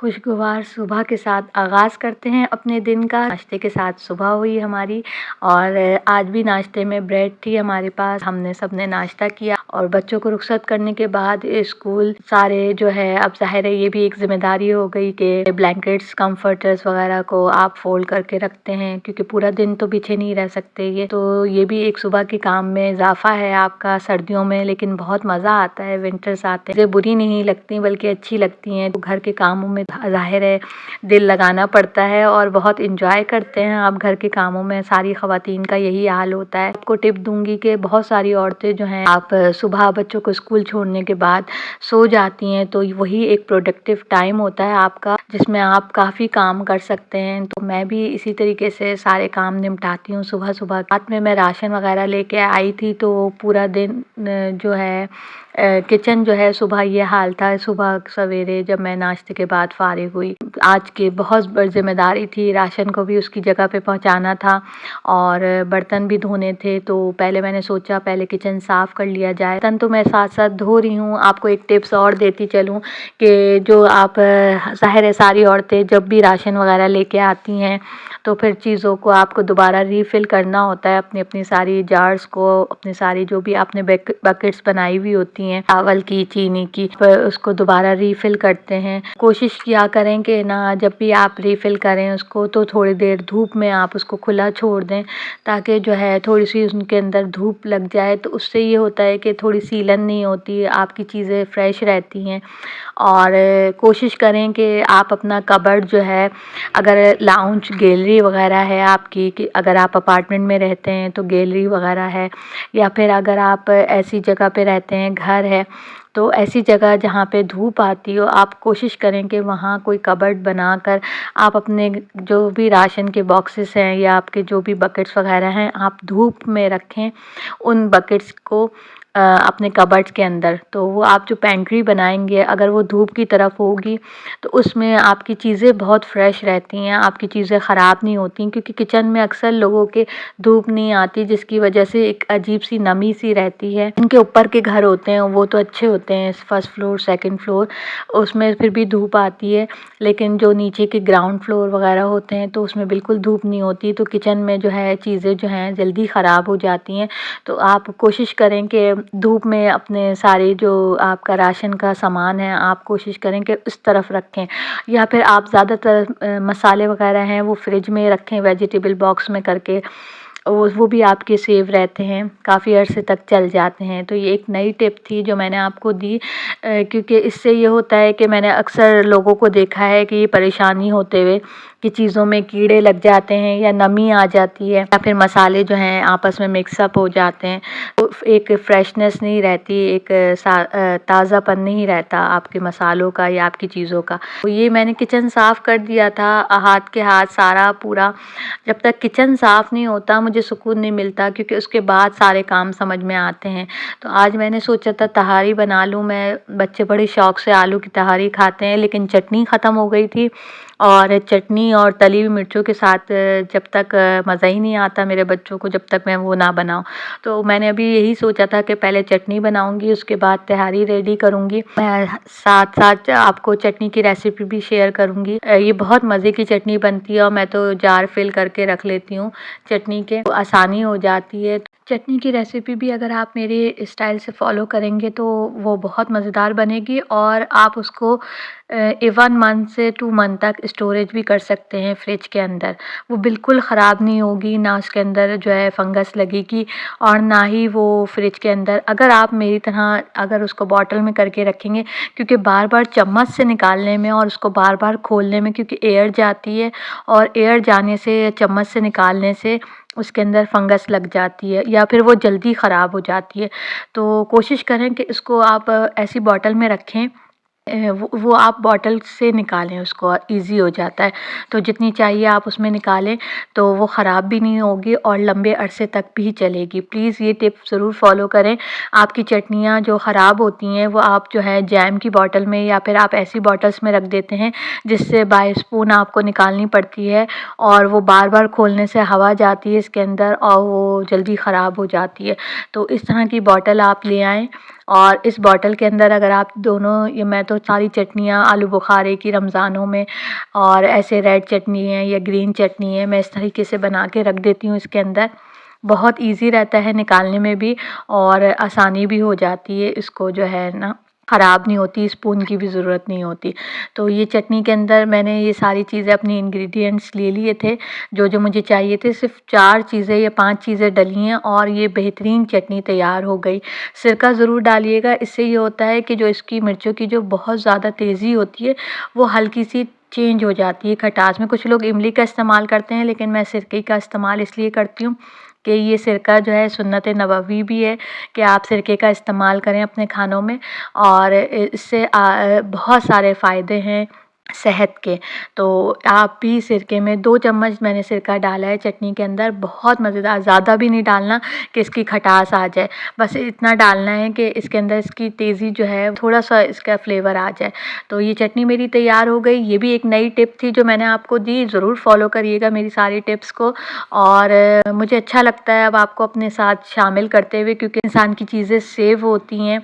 खुशगवार सुबह के साथ आगाज़ करते हैं अपने दिन का। नाश्ते के साथ सुबह हुई हमारी और आज भी नाश्ते में ब्रेड थी हमारे पास। हमने सबने नाश्ता किया और बच्चों को रुखसत करने के बाद स्कूल सारे जो है, अब ज़ाहिर है ये भी एक ज़िम्मेदारी हो गई कि ब्लैंकेट्स, कंफर्टर्स वगैरह को आप फोल्ड करके रखते हैं, क्योंकि पूरा दिन तो पीछे नहीं रह सकते ये। तो ये भी एक सुबह के काम में इजाफा है आपका सर्दियों में, लेकिन बहुत मज़ा आता है। विंटर्स आते हैं बुरी नहीं लगती बल्कि अच्छी लगती हैं। तो घर के कामों में ज़ाहिर है दिल लगाना पड़ता है और बहुत इंजॉय करते हैं आप घर के कामों में। सारी ख़वातीन का यही हाल होता है। आपको टिप दूंगी कि बहुत सारी औरतें जो हैं, आप सुबह बच्चों को स्कूल छोड़ने के बाद सो जाती हैं, तो वही एक प्रोडक्टिव टाइम होता है आपका, जिसमें आप काफ़ी काम कर सकते हैं। तो मैं भी इसी तरीके से सारे काम निपटाती हूँ सुबह सुबह। रात में मैं राशन वगैरह लेके आई थी, तो पूरा दिन जो है किचन जो है, सुबह ये हाल था। सुबह सवेरे जब मैं नाश्ते के बाद फारिग हुई, आज की बहुत बड़ी जिम्मेदारी थी। राशन को भी उसकी जगह पे पहुंचाना था और बर्तन भी धोने थे। तो पहले मैंने सोचा पहले किचन साफ़ कर लिया जाए। बर्तन तो मैं साथ साथ धो रही हूँ। आपको एक टिप्स और देती चलूँ कि जो आप ज़ाहिर है सारी औरतें जब भी राशन वगैरह लेके आती हैं, तो फिर चीज़ों को आपको दोबारा रीफ़िल करना होता है। अपनी अपनी सारी जार्स को, अपनी सारी जो भी आपने बकेट्स बनाई हुई होती हैं चावल की, चीनी की, पर उसको दोबारा रीफ़िल करते हैं। कोशिश किया करें कि ना, जब भी आप रीफ़िल करें उसको, तो थोड़ी देर धूप में आप उसको खुला छोड़ दें, ताकि जो है थोड़ी सी उनके अंदर धूप लग जाए। तो उससे ये होता है कि थोड़ी सीलन नहीं होती, आपकी चीज़ें फ्रेश रहती हैं। और कोशिश करें कि आप अपना कबर्ड जो है, अगर लाउंज गैलरी वगैरह है आपकी, कि अगर आप अपार्टमेंट में रहते हैं तो गैलरी वगैरह है, या फिर अगर आप ऐसी जगह पे रहते हैं, घर है, तो ऐसी जगह जहाँ पे धूप आती हो, आप कोशिश करें कि वहाँ कोई कबर्ड बनाकर आप अपने जो भी राशन के बॉक्सेस हैं या आपके जो भी बकेट्स वगैरह हैं, आप धूप में रखें उन बकेट्स को अपने कबर्ड्स के अंदर। तो वो आप जो पेंट्री बनाएंगे, अगर वो धूप की तरफ होगी, तो उसमें आपकी चीज़ें बहुत फ्रेश रहती हैं, आपकी चीज़ें ख़राब नहीं होती, क्योंकि किचन में अक्सर लोगों के धूप नहीं आती, जिसकी वजह से एक अजीब सी नमी सी रहती है। उनके ऊपर के घर होते हैं वो तो अच्छे होते हैं, फर्स्ट फ्लोर, सेकंड फ्लोर, उसमें फिर भी धूप आती है, लेकिन जो नीचे के ग्राउंड फ्लोर वगैरह होते हैं तो उसमें बिल्कुल धूप नहीं होती। तो किचन में जो है चीज़ें जो हैं जल्दी ख़राब हो जाती हैं। तो आप कोशिश करें कि धूप में अपने सारे जो आपका राशन का सामान है, आप कोशिश करें कि उस तरफ रखें, या फिर आप ज़्यादातर मसाले वगैरह हैं वो फ्रिज में रखें, वेजिटेबल बॉक्स में करके। वो भी आपके सेव रहते हैं, काफ़ी अरसे तक चल जाते हैं। तो ये एक नई टिप थी जो मैंने आपको दी, क्योंकि इससे ये होता है कि मैंने अक्सर लोगों को देखा है कि ये परेशानी होते हुए कि चीज़ों में कीड़े लग जाते हैं या नमी आ जाती है, या फिर मसाले जो हैं आपस में मिक्सअप हो जाते हैं, तो एक फ्रेशनेस नहीं रहती, एक ताज़ापन नहीं रहता आपके मसालों का या आपकी चीज़ों का। तो ये मैंने किचन साफ़ कर दिया था, हाथ के हाथ सारा पूरा। जब तक किचन साफ़ नहीं होता मुझे सुकून नहीं मिलता, क्योंकि उसके बाद सारे काम समझ में आते हैं। तो आज मैंने सोचा था तहारी बना लूँ मैं। बच्चे बड़े शौक़ से आलू की तहारी खाते हैं, लेकिन चटनी ख़त्म हो गई थी, और चटनी और तली हुई मिर्चों के साथ जब तक मज़ा ही नहीं आता मेरे बच्चों को, जब तक मैं वो ना बनाऊँ। तो मैंने अभी यही सोचा था कि पहले चटनी बनाऊँगी, उसके बाद तहारी रेडी करूँगी। मैं साथ साथ आपको चटनी की रेसिपी भी शेयर करूँगी। ये बहुत मज़े की चटनी बनती है और मैं तो जार फिल करके रख लेती हूँ चटनी के, तो आसानी हो जाती है। चटनी की रेसिपी भी अगर आप मेरे स्टाइल से फ़ॉलो करेंगे तो वो बहुत मज़ेदार बनेगी, और आप उसको 1 मंथ से 2 मंथ तक स्टोरेज भी कर सकते हैं फ्रिज के अंदर। वो बिल्कुल ख़राब नहीं होगी, ना उसके अंदर जो है फंगस लगेगी, और ना ही वो फ्रिज के अंदर, अगर आप मेरी तरह अगर उसको बॉटल में करके रखेंगे, क्योंकि बार बार चम्मच से निकालने में और उसको बार बार खोलने में, क्योंकि एयर जाती है, और एयर जाने से चम्मच से निकालने से उसके अंदर फंगस लग जाती है, या फिर वो जल्दी ख़राब हो जाती है। तो कोशिश करें कि इसको आप ऐसी बॉटल में रखें, वो आप बॉटल से निकालें, उसको ईज़ी हो जाता है। तो जितनी चाहिए आप उसमें निकालें, तो वो ख़राब भी नहीं होगी और लंबे अरसे तक भी चलेगी। प्लीज़ ये टिप ज़रूर फ़ॉलो करें। आपकी चटनियाँ जो ख़राब होती हैं वो आप जो है जैम की बॉटल में, या फिर आप ऐसी बॉटल्स में रख देते हैं जिससे बाय स्पून आपको निकालनी पड़ती है, और वो बार बार खोलने से हवा जाती है इसके अंदर और वो जल्दी ख़राब हो जाती है। तो इस तरह की बॉटल आप ले आएँ और इस बॉटल के अंदर अगर आप दोनों, ये मैं तो सारी चटनियाँ आलू बुखारे की रमज़ानों में और ऐसे रेड चटनी है या ग्रीन चटनी है, मैं इस तरीके से बना के रख देती हूँ इसके अंदर। बहुत ईज़ी रहता है निकालने में भी और आसानी भी हो जाती है, इसको जो है ना ख़राब नहीं होती, स्पून की भी ज़रूरत नहीं होती। तो ये चटनी के अंदर मैंने ये सारी चीज़ें अपनी इंग्रेडिएंट्स ले लिए थे, जो मुझे चाहिए थे। सिर्फ़ 4 चीज़ें या 5 चीज़ें डली हैं और ये बेहतरीन चटनी तैयार हो गई। सिरका ज़रूर डालिएगा, इससे ये होता है कि जो इसकी मिर्चों की जो बहुत ज़्यादा तेज़ी होती है, वो हल्की-सी चेंज हो जाती है खटास में। कुछ लोग इमली का इस्तेमाल करते हैं, लेकिन मैं सिरके का इस्तेमाल इसलिए करती हूँ कि ये सिरका जो है सुन्नत नबवी भी है कि आप सिरके का इस्तेमाल करें अपने खानों में, और इससे बहुत सारे फ़ायदे हैं सेहत के। तो आप भी सिरके में 2 चम्मच मैंने सिरका डाला है चटनी के अंदर। बहुत मज़ेदार, ज़्यादा भी नहीं डालना कि इसकी खटास आ जाए, बस इतना डालना है कि इसके अंदर इसकी तेज़ी जो है, थोड़ा-सा इसका फ्लेवर आ जाए। तो ये चटनी मेरी तैयार हो गई। ये भी एक नई टिप थी जो मैंने आपको दी, ज़रूर फ़ॉलो करिएगा मेरी सारी टिप्स को। और मुझे अच्छा लगता है अब आपको अपने साथ शामिल करते हुए, क्योंकि इंसान की चीज़ें सेव होती हैं।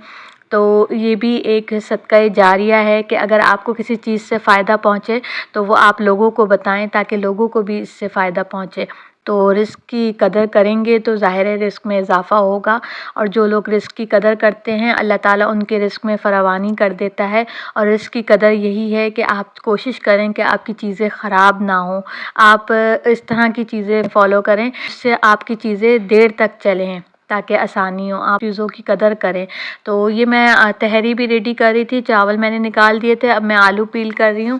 तो ये भी एक सदका जारिया है कि अगर आपको किसी चीज़ से फ़ायदा पहुँचे तो वो आप लोगों को बताएं, ताकि लोगों को भी इससे फ़ायदा पहुँचे। तो रिस्क की कदर करेंगे तो ज़ाहिर है रिस्क में इज़ाफ़ा होगा, और जो लोग रिस्क की कदर करते हैं अल्लाह ताला उनके रिस्क में फ़रावानी कर देता है। और रिस्क की कदर यही है कि आप कोशिश करें कि आपकी चीज़ें ख़राब ना हों। आप इस तरह की चीज़ें फ़ॉलो करें जिससे आपकी चीज़ें देर तक चलें, ताकि आसानी हो, आप चीज़ों की कदर करें। तो ये मैं तहरी भी रेडी कर रही थी, चावल मैंने निकाल दिए थे, अब मैं आलू पील कर रही हूँ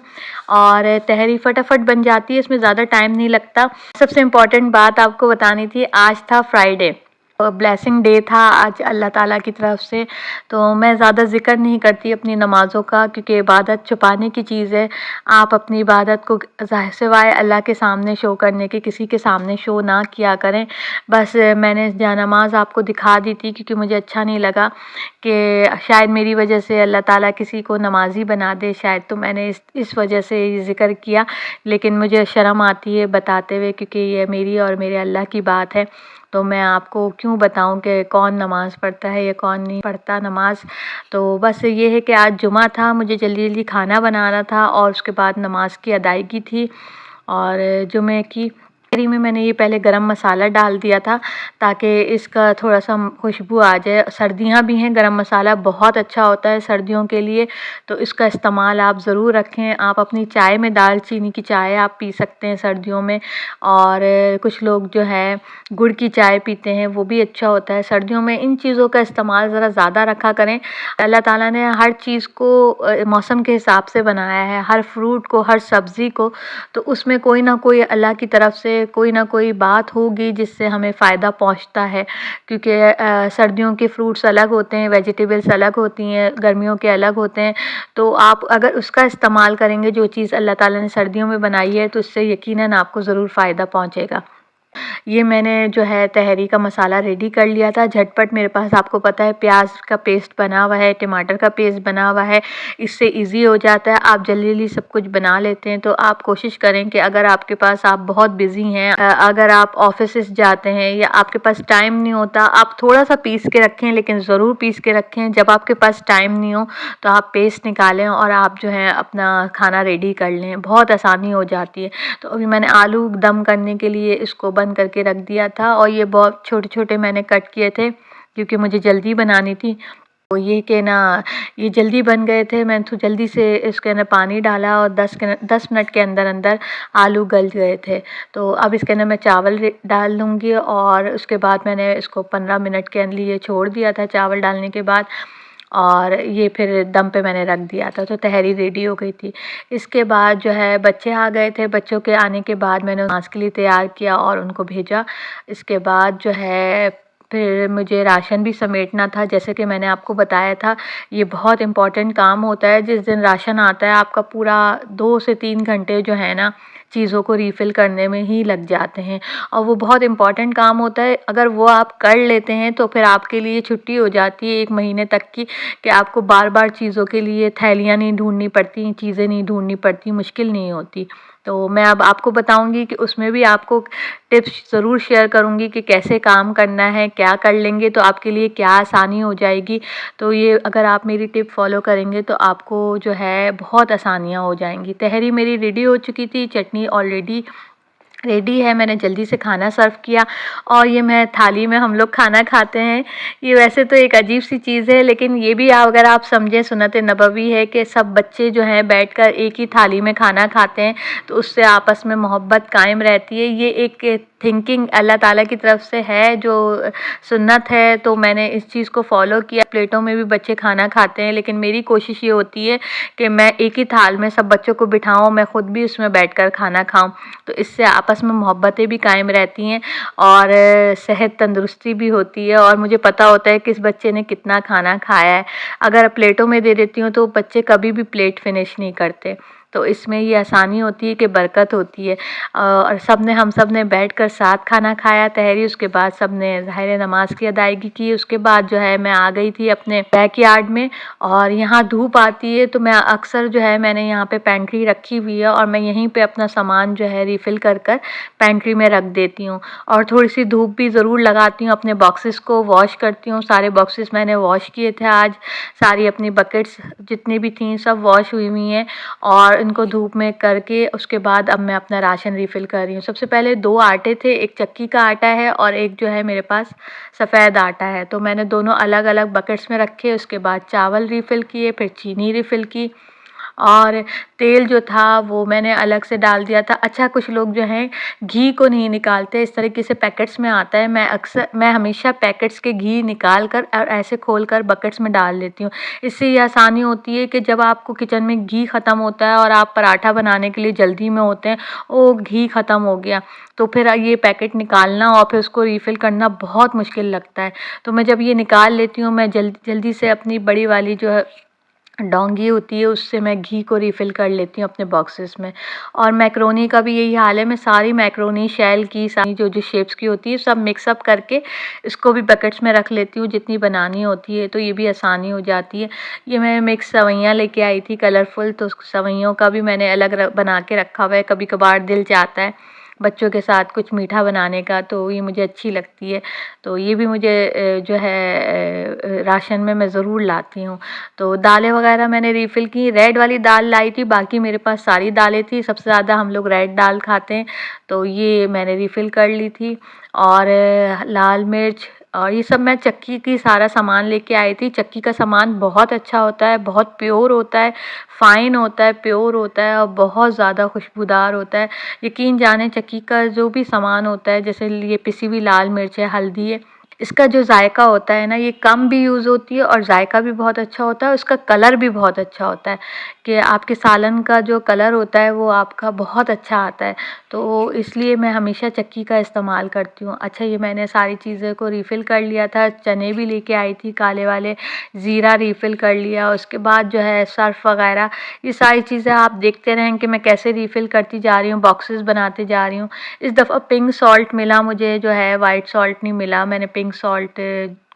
और तहरी फटाफट बन जाती है, इसमें ज़्यादा टाइम नहीं लगता। सबसे इम्पॉर्टेंट बात आपको बतानी थी, आज था फ्राइडे, ब्लेसिंग डे था आज अल्लाह ताला की तरफ से। तो मैं ज़्यादा ज़िक्र नहीं करती अपनी नमाज़ों का, क्योंकि इबादत छुपाने की चीज़ है। आप अपनी इबादत को सिवाय अल्लाह के सामने शो करने के किसी के सामने शो ना किया करें। बस मैंने जानमाज़ आपको दिखा दी थी, क्योंकि मुझे अच्छा नहीं लगा कि शायद मेरी वजह से अल्लाह ताला किसी को नमाज़ी बना दे शायद, तो मैंने इस वजह से ये ज़िक्र किया। लेकिन मुझे शर्म आती है बताते हुए, क्योंकि ये मेरी और मेरे अल्लाह की बात है। तो मैं आपको क्यों बताऊं कि कौन नमाज़ पढ़ता है या कौन नहीं पढ़ता नमाज़। तो बस ये है कि आज जुमा था, मुझे जल्दी जल्दी खाना बनाना था और उसके बाद नमाज़ की अदायगी थी। और जुमे की तहरी में मैंने ये पहले गरम मसाला डाल दिया था, ताकि इसका थोड़ा सा खुशबू आ जाए। सर्दियाँ भी हैं, गरम मसाला बहुत अच्छा होता है सर्दियों के लिए, तो इसका इस्तेमाल आप ज़रूर रखें। आप अपनी चाय में दालचीनी की चाय आप पी सकते हैं सर्दियों में, और कुछ लोग जो है गुड़ की चाय पीते हैं, वो भी अच्छा होता है सर्दियों में। इन चीज़ों का इस्तेमाल ज़रा ज़्यादा रखा करें। अल्लाह ताला ने हर चीज़ को मौसम के हिसाब से बनाया है, हर फ्रूट को, हर सब्ज़ी को, तो उसमें कोई ना कोई अल्लाह की तरफ से कोई ना कोई बात होगी जिससे हमें फ़ायदा पहुंचता है। क्योंकि सर्दियों के फ्रूट्स अलग होते हैं, वेजिटेबल्स अलग होती हैं, गर्मियों के अलग होते हैं। तो आप अगर उसका इस्तेमाल करेंगे, जो चीज़ अल्लाह ताला ने सर्दियों में बनाई है, तो उससे यकीनन आपको ज़रूर फ़ायदा पहुंचेगा। ये मैंने जो है तहरी का मसाला रेडी कर लिया था झटपट। मेरे पास आपको पता है प्याज का पेस्ट बना हुआ है, टमाटर का पेस्ट बना हुआ है, इससे इजी हो जाता है। आप जल्दी जल्दी सब कुछ बना लेते हैं, तो आप कोशिश करें कि अगर आपके पास, आप बहुत बिजी हैं, अगर आप ऑफिस जाते हैं या आपके पास टाइम नहीं होता, आप थोड़ा सा पीस के रखें, लेकिन ज़रूर पीस के रखें। जब आपके पास टाइम नहीं हो तो आप पेस्ट निकालें और आप जो है अपना खाना रेडी कर लें, बहुत आसानी हो जाती है। तो अभी मैंने आलू दम करने के लिए इसको बंद करके रख दिया था, और ये बहुत छोटे छोटे मैंने कट किए थे क्योंकि मुझे जल्दी बनानी थी। तो ये कि ना, ये जल्दी बन गए थे। मैंने तो जल्दी से इसके अंदर पानी डाला और 10 मिनट के अंदर अंदर आलू गल गए थे। तो अब इसके अंदर मैं चावल डाल दूँगी, और उसके बाद मैंने इसको 15 मिनट के लिए छोड़ दिया था चावल डालने के बाद, और ये फिर दम पे मैंने रख दिया था। तो तहरी रेडी हो गई थी। इसके बाद जो है बच्चे आ गए थे, बच्चों के आने के बाद मैंने नाश्ते के लिए तैयार किया और उनको भेजा। इसके बाद जो है फिर मुझे राशन भी समेटना था, जैसे कि मैंने आपको बताया था। ये बहुत इम्पोर्टेंट काम होता है। जिस दिन राशन आता है, आपका पूरा 2 से 3 घंटे जो है ना, चीज़ों को रीफ़िल करने में ही लग जाते हैं, और वो बहुत इम्पोर्टेंट काम होता है। अगर वो आप कर लेते हैं तो फिर आपके लिए छुट्टी हो जाती है 1 महीने तक की, कि आपको बार बार चीज़ों के लिए थैलियाँ नहीं ढूंढनी पड़ती, चीज़ें नहीं ढूंढनी पड़ती, मुश्किल नहीं होती। तो मैं अब आपको बताऊंगी कि उसमें भी आपको टिप्स ज़रूर शेयर करूंगी कि कैसे काम करना है, क्या कर लेंगे तो आपके लिए क्या आसानी हो जाएगी। तो ये अगर आप मेरी टिप फॉलो करेंगे तो आपको जो है बहुत आसानियाँ हो जाएंगी। तहरी मेरी रेडी हो चुकी थी, चटनी ऑलरेडी रेडी है, मैंने जल्दी से खाना सर्व किया और ये मैं थाली में हम लोग खाना खाते हैं। ये वैसे तो एक अजीब सी चीज़ है, लेकिन ये भी अगर आप समझें सुन्नत नबवी है कि सब बच्चे जो हैं बैठकर एक ही थाली में खाना खाते हैं, तो उससे आपस में मोहब्बत कायम रहती है। ये एक थिंकिंग अल्लाह ताला की तरफ से है जो सुन्नत है, तो मैंने इस चीज़ को फॉलो किया। प्लेटों में भी बच्चे खाना खाते हैं, लेकिन मेरी कोशिश ये होती है कि मैं एक ही थाल में सब बच्चों को बिठाऊं, मैं खुद भी उसमें बैठकर खाना खाऊं। तो इससे आपस में मोहब्बतें भी कायम रहती हैं और सेहत तंदुरुस्ती भी होती है और मुझे पता होता है कि इस बच्चे ने कितना खाना खाया है। अगर प्लेटों में दे देती हूँ तो बच्चे कभी भी प्लेट फिनिश नहीं करते। तो इसमें ये आसानी होती है कि बरकत होती है। और हम सब ने बैठकर साथ खाना खाया तहरी। उसके बाद सब ने ज़ाहिर नमाज की अदायगी की। उसके बाद जो है मैं आ गई थी अपने बैकयार्ड में और यहाँ धूप आती है तो मैं अक्सर जो है मैंने यहाँ पे पेंट्री रखी हुई है और मैं यहीं पे अपना सामान जो है रिफ़िल कर पेंट्री में रख देती हूँ और थोड़ी सी धूप भी ज़रूर लगाती हूँ। अपने बॉक्सेस को वॉश करती हूँ। सारे बॉक्सेस मैंने वॉश किए थे आज। सारी अपनी बकेट्स जितनी भी थी सब वॉश हुई हुई हैं और इनको धूप में करके उसके बाद अब मैं अपना राशन रिफ़िल कर रही हूँ। सबसे पहले 2 आटे थे, एक चक्की का आटा है और एक जो है मेरे पास सफ़ेद आटा है। तो मैंने दोनों अलग-अलग बकेट्स में रखे। उसके बाद चावल रिफ़िल किए, फिर चीनी रिफ़िल की और तेल जो था वो मैंने अलग से डाल दिया था। अच्छा, कुछ लोग जो हैं घी को नहीं निकालते, इस तरीके से पैकेट्स में आता है। मैं हमेशा पैकेट्स के घी निकाल कर और ऐसे खोल कर बकेट्स में डाल लेती हूँ। इससे ये आसानी होती है कि जब आपको किचन में घी ख़त्म होता है और आप पराठा बनाने के लिए जल्दी में होते हैं, ओ घी ख़त्म हो गया, तो फिर ये पैकेट निकालना और फिर उसको रिफ़िल करना बहुत मुश्किल लगता है। तो मैं जब ये निकाल लेती हूँ, मैं जल्दी से अपनी बड़ी वाली जो है डोंगी होती है उससे मैं घी को रिफ़िल कर लेती हूँ अपने बॉक्सेस में। और मैक्रोनी का भी यही हाल है। मैं सारी मैक्रोनी शेल की सारी जो शेप्स की होती है सब मिक्स अप करके इसको भी बकेट्स में रख लेती हूँ जितनी बनानी होती है, तो ये भी आसानी हो जाती है। ये मैं मिक्स सेवइयाँ लेके आई थी कलरफुल, तो सेवइयों का भी मैंने अलग बना के रखा हुआ है। कभी कभार दिल चाहता है बच्चों के साथ कुछ मीठा बनाने का, तो ये मुझे अच्छी लगती है। तो ये भी मुझे जो है राशन में मैं ज़रूर लाती हूँ। तो दालें वगैरह मैंने रिफ़िल की। रेड वाली दाल लाई थी, बाकी मेरे पास सारी दालें थी। सबसे ज़्यादा हम लोग रेड दाल खाते हैं, तो ये मैंने रिफ़िल कर ली थी। और लाल मिर्च और ये सब मैं चक्की की सारा सामान लेके आई थी। चक्की का सामान बहुत अच्छा होता है, बहुत प्योर होता है, फ़ाइन होता है, प्योर होता है और बहुत ज़्यादा खुशबूदार होता है। यकीन जाने चक्की का जो भी सामान होता है, जैसे ये पिसी हुई लाल मिर्च है, हल्दी है, इसका जो जायका होता है ना, ये कम भी यूज़ होती है और जायका भी बहुत अच्छा होता है। उसका कलर भी बहुत अच्छा होता है कि आपके सालन का जो कलर होता है वो आपका बहुत अच्छा आता है। तो इसलिए मैं हमेशा चक्की का इस्तेमाल करती हूँ। अच्छा, ये मैंने सारी चीज़ें को रिफ़िल कर लिया था। चने भी लेके आई थी काले वाले, ज़ीरा रिफ़िल कर लिया। उसके बाद जो है सर्फ़ वगैरह, ये सारी चीज़ें आप देखते रहें कि मैं कैसे रिफ़िल करती जा रही हूँ, बॉक्सेस बनाते जा रही हूँ। इस दफ़ा पिंक सॉल्ट मिला मुझे, जो है वाइट सॉल्ट नहीं मिला। मैंने पिंक सॉल्ट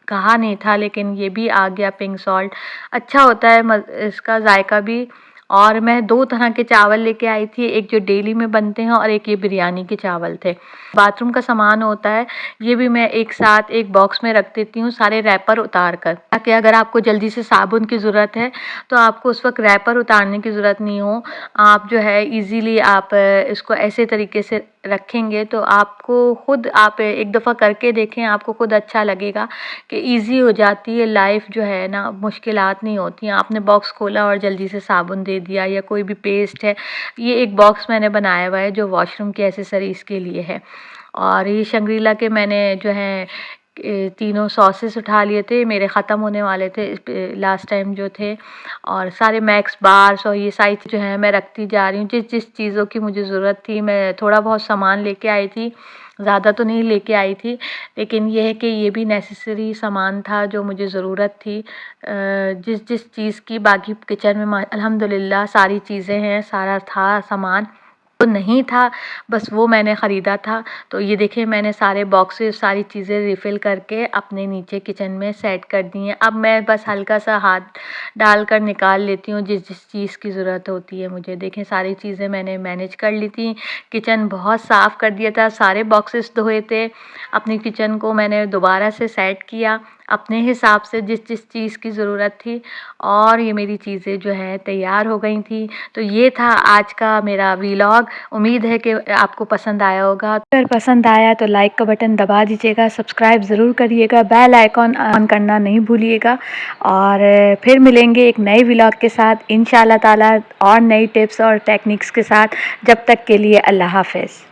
कहा नहीं था, लेकिन ये भी आ गया पिंक सॉल्ट। अच्छा होता है इसका जायका भी। और मैं 2 तरह के चावल लेके आई थी, एक जो डेली में बनते हैं और एक ये बिरयानी के चावल थे। बाथरूम का सामान होता है, ये भी मैं एक साथ एक बॉक्स में रख देती हूँ सारे रैपर उतार कर, ताकि अगर आपको जल्दी से साबुन की ज़रूरत है तो आपको उस वक्त रैपर उतारने की ज़रूरत नहीं हो। आप जो है इजीली आप इसको ऐसे तरीके से रखेंगे तो आपको खुद, आप एक दफ़ा करके देखें, आपको खुद अच्छा लगेगा कि इजी हो जाती है लाइफ, जो है ना, मुश्किलात नहीं होती हैं। आपने बॉक्स खोला और जल्दी से साबुन दे दिया या कोई भी पेस्ट है। ये एक बॉक्स मैंने बनाया हुआ है जो वॉशरूम की एसेसरीज़ के लिए है। और ये शंग्रीला के मैंने जो है तीनों सॉसेस उठा लिए थे, मेरे ख़त्म होने वाले थे लास्ट टाइम जो थे। और सारे मैक्स बार्स और ये सारी जो है मैं रखती जा रही हूँ। जिस जिस चीज़ों की मुझे ज़रूरत थी, मैं थोड़ा बहुत सामान लेके आई थी, ज़्यादा तो नहीं लेके आई थी, लेकिन ये है कि ये भी नेसेसरी सामान था जो मुझे ज़रूरत थी। जिस जिस चीज़ की, बाकी किचन में अल्हम्दुलिल्लाह सारी चीज़ें हैं, सारा था सामान। तो नहीं था, बस वो मैंने ख़रीदा था। तो ये देखिए मैंने सारे बॉक्सेस सारी चीज़ें रिफ़िल करके अपने नीचे किचन में सेट कर दी हैं। अब मैं बस हल्का सा हाथ डालकर निकाल लेती हूँ जिस जिस चीज़ की ज़रूरत होती है मुझे। देखें सारी चीज़ें मैंने मैनेज कर ली थी। किचन बहुत साफ़ कर दिया था, सारे बॉक्सेस धोए थे। अपनी किचन को मैंने दोबारा से सेट किया अपने हिसाब से जिस जिस चीज़ की ज़रूरत थी, और ये मेरी चीज़ें जो है तैयार हो गई थी। तो ये था आज का मेरा व्लॉग। उम्मीद है कि आपको पसंद आया होगा। अगर पसंद आया तो लाइक का बटन दबा दीजिएगा, सब्सक्राइब ज़रूर करिएगा, बेल आइकॉन ऑन करना नहीं भूलिएगा। और फिर मिलेंगे एक नए व्लॉग के साथ इंशाल्लाह ताला, और नई टिप्स और टेक्निक्स के साथ। जब तक के लिए अल्लाह हाफ़िज़।